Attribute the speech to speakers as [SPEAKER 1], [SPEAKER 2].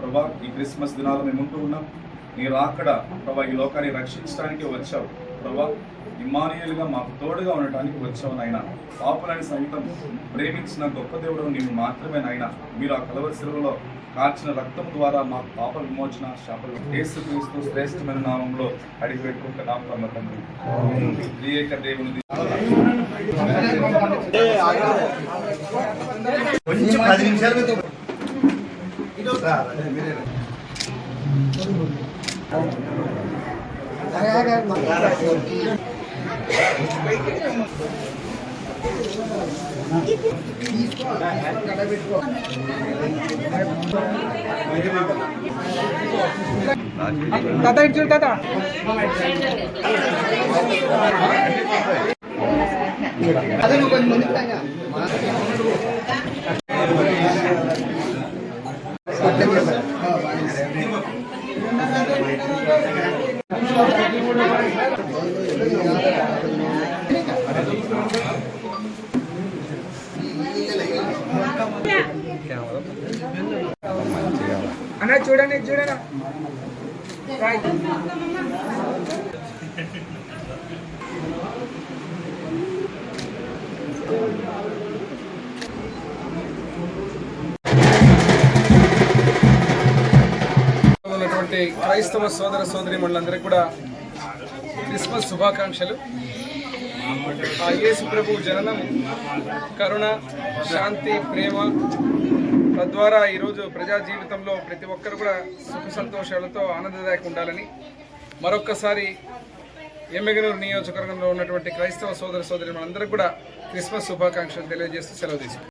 [SPEAKER 1] ప్రభా ఈ క్రిస్మస్ దినాలు మేము ఉంటూ ఉన్నాం. నీ రాకడ ప్రభా ఈ లోకాన్ని రక్షించడానికి వచ్చావు ప్రభా. ఇమ్మానుయేలుగా మాకు తోడుగా ఉండటానికి వచ్చావు నాయన. పాపులని సైతం ప్రేమించిన గొప్ప దేవుడు నీవు మాత్రమే నాయన. మీరు ఆ కలవరి శిలువలో కార్చిన రక్తం ద్వారా మా పాప విమోచన శాపలు యేసుక్రీస్తు శ్రేష్టమైన నామంలో అడిగి పెట్టుకుంటున్నాం పరమ తండ్రి. త్రియేక దేవునిది
[SPEAKER 2] కొంచెం 10 నిమిషాలు
[SPEAKER 3] తాత ఇటు చూడు తాత. అదే కొంచెం అన్న చూడండి చూడనా ఉన్నటువంటి క్రైస్తవ సోదర సోదరీమణులందరికీ కూడా క్రిస్మస్ శుభాకాంక్షలు. ఆ యేసు ప్రభు జననం కరుణ, శాంతి, ప్రేమ తద్వారా ఈరోజు ప్రజా జీవితంలో ప్రతి ఒక్కరు కూడా సుఖ సంతోషాలతో ఆనందదాయకంగా ఉండాలని మరొక్కసారి ఎమ్మెగనూరు నియోజకవర్గంలో ఉన్నటువంటి క్రైస్తవ సోదర సోదరీమణులందరికీ కూడా క్రిస్మస్ శుభాకాంక్షలు తెలియజేస్తూ సెలవు తీసుకుంటాం.